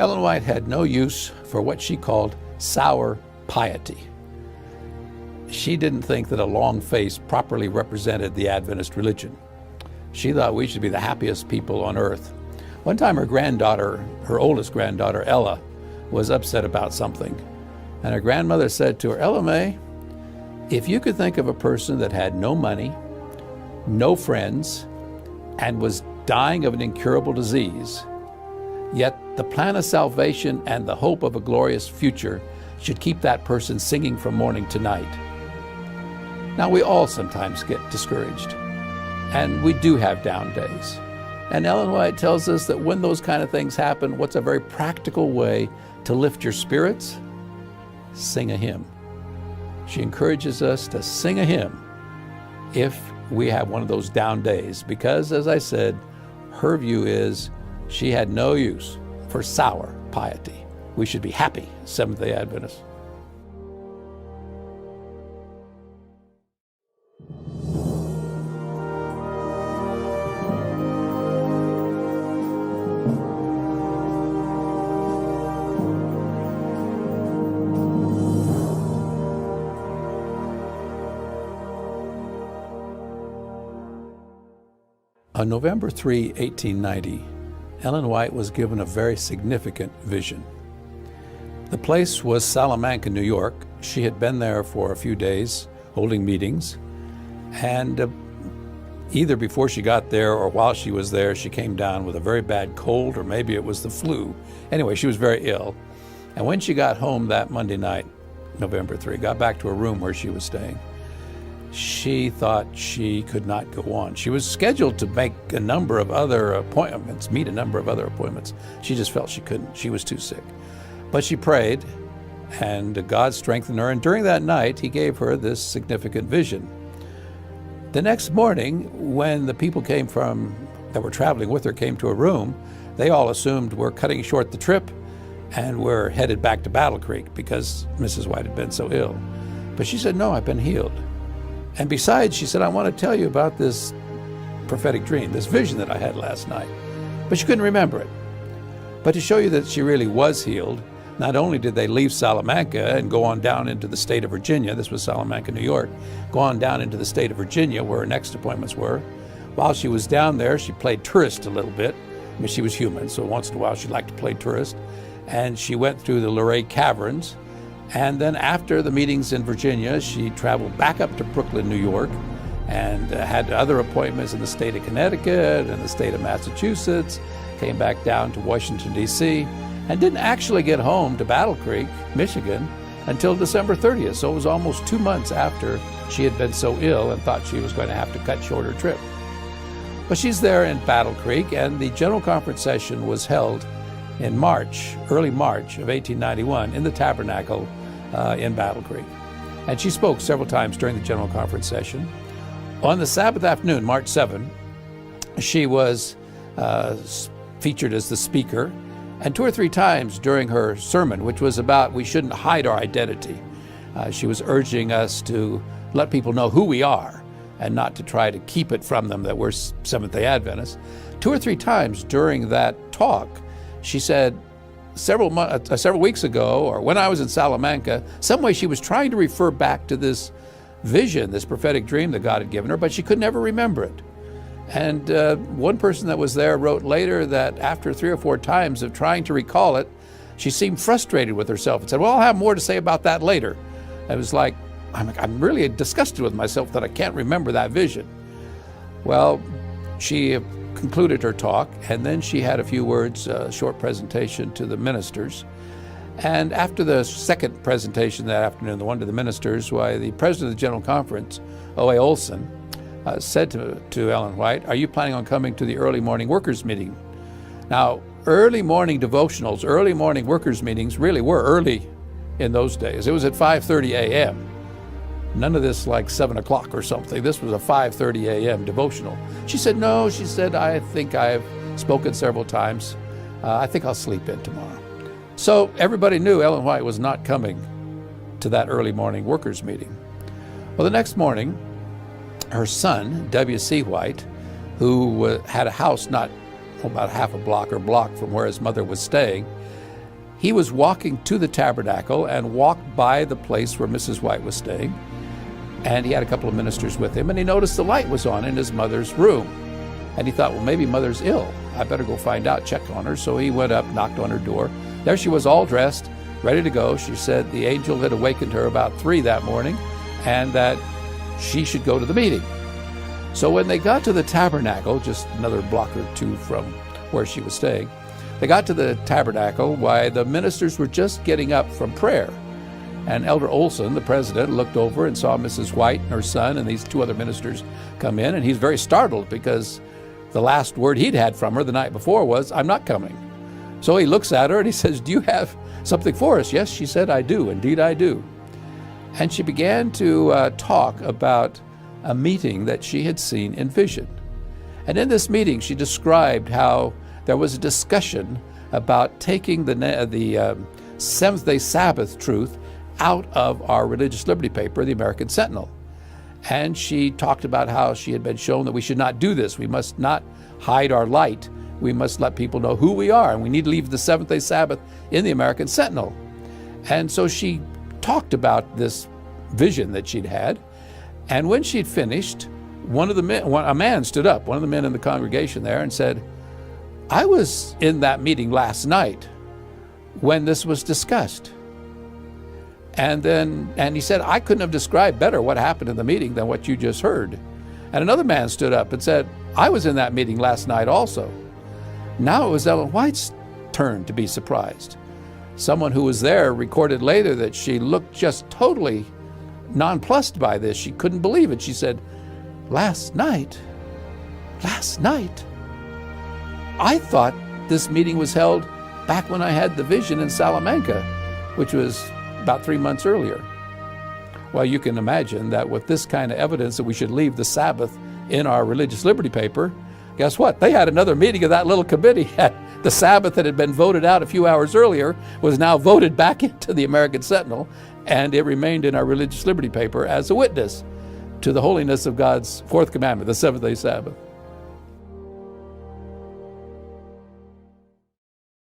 Ellen White had no use for what she called sour piety. She didn't think that a long face properly represented the Adventist religion. She thought we should be the happiest people on earth. One time her granddaughter, her oldest granddaughter, Ella, was upset about something. And her grandmother said to her, "Ella May, if you could think of a person that had no money, no friends, and was dying of an incurable disease, yet the plan of salvation and the hope of a glorious future should keep that person singing from morning to night." Now, we all sometimes get discouraged, and we do have down days. And Ellen White tells us that when those kind of things happen, what's a very practical way to lift your spirits? Sing a hymn. She encourages us to sing a hymn if we have one of those down days, because, as I said, her view is she had no use for sour piety. We should be happy Seventh-day Adventists. On November 3, 1890, Ellen White was given a very significant vision. The place was Salamanca, New York. She had been there for a few days holding meetings, and either before she got there or while she was there, she came down with a very bad cold, or maybe it was the flu. Anyway, she was very ill. And when she got home that Monday night, November 3, got back to her room where she was staying, she thought she could not go on. She was scheduled to make a number of other appointments, meet a number of other appointments. She just felt she couldn't. She was too sick. But she prayed, and God strengthened her, and during that night, He gave her this significant vision. The next morning, when the people that were traveling with her came to her room, they all assumed we're cutting short the trip, and we're headed back to Battle Creek because Mrs. White had been so ill. But she said, "No, I've been healed. And besides," she said, "I want to tell you about this prophetic dream, this vision that I had last night." But she couldn't remember it. But to show you that she really was healed, not only did they leave Salamanca and go on down into the state of Virginia, this was Salamanca, New York, go on down into the state of Virginia where her next appointments were. While she was down there, she played tourist a little bit. I mean, she was human, so once in a while she liked to play tourist. And she went through the Luray Caverns. And then after the meetings in Virginia, she traveled back up to Brooklyn, New York, and had other appointments in the state of Connecticut and the state of Massachusetts, came back down to Washington, D.C., and didn't actually get home to Battle Creek, Michigan, until December 30th. So it was almost 2 months after she had been so ill and thought she was going to have to cut short her trip. But she's there in Battle Creek, and the General Conference session was held in March, early March of 1891, in the Tabernacle in Battle Creek. And she spoke several times during the General Conference session. On the Sabbath afternoon, March 7, she was featured as the speaker, and 2 or 3 times during her sermon, which was about we shouldn't hide our identity, she was urging us to let people know who we are and not to try to keep it from them that we're Seventh-day Adventists. 2 or 3 times during that talk, she said, several weeks ago, or when I was in Salamanca, some way she was trying to refer back to this vision, this prophetic dream that God had given her, but she could never remember it. And one person that was there wrote later that after 3 or 4 times of trying to recall it, she seemed frustrated with herself and said, "Well, I'll have more to say about that later." I was like, I'm really disgusted with myself that I can't remember that vision. Well, she concluded her talk, and then she had a few words, a short presentation to the ministers. And after the second presentation that afternoon, the one to the ministers, the president of the General Conference, O.A. Olson, said to Ellen White, "Are you planning on coming to the early morning workers meeting?" Now, early morning devotionals, early morning workers meetings really were early in those days. It was at 5:30 a.m. None of this like 7 o'clock or something. This was a 5:30 a.m. devotional. She said, "No," she said, "I think I've spoken several times. I think I'll sleep in tomorrow." So everybody knew Ellen White was not coming to that early morning workers meeting. Well, the next morning, her son, W.C. White, who had a house not about half a block or block from where his mother was staying, he was walking to the tabernacle and walked by the place where Mrs. White was staying. And he had a couple of ministers with him, and he noticed the light was on in his mother's room. And he thought, well, maybe mother's ill. I better go find out, check on her. So he went up, knocked on her door. There she was, all dressed, ready to go. She said the angel had awakened her about 3 that morning and that she should go to the meeting. So when they got to the tabernacle, just another block or two from where she was staying, they got to the tabernacle while the ministers were just getting up from prayer. And Elder Olson, the president, looked over and saw Mrs. White and her son and these 2 other ministers come in, and he's very startled because the last word he'd had from her the night before was, "I'm not coming." So he looks at her and he says, "Do you have something for us?" "Yes," she said, "I do. Indeed, I do." And she began to talk about a meeting that she had seen in vision. And in this meeting, she described how there was a discussion about taking the Seventh-day Sabbath truth out of our religious liberty paper, the American Sentinel. And she talked about how she had been shown that we should not do this. We must not hide our light. We must let people know who we are, and we need to leave the Seventh-day Sabbath in the American Sentinel. And so she talked about this vision that she'd had. And when she'd finished, a man stood up, one of the men in the congregation there, and said, "I was in that meeting last night when this was discussed." And he said, "I couldn't have described better what happened in the meeting than what you just heard." And another man stood up and said, "I was in that meeting last night also." Now it was Ellen White's turn to be surprised. Someone who was there recorded later that she looked just totally nonplussed by this. She couldn't believe it. She said, last night, I thought this meeting was held back when I had the vision in Salamanca, which was about 3 months earlier." Well, you can imagine that with this kind of evidence that we should leave the Sabbath in our religious liberty paper, guess what? They had another meeting of that little committee. The Sabbath that had been voted out a few hours earlier was now voted back into the American Sentinel, and it remained in our religious liberty paper as a witness to the holiness of God's 4th commandment, the Seventh-day Sabbath.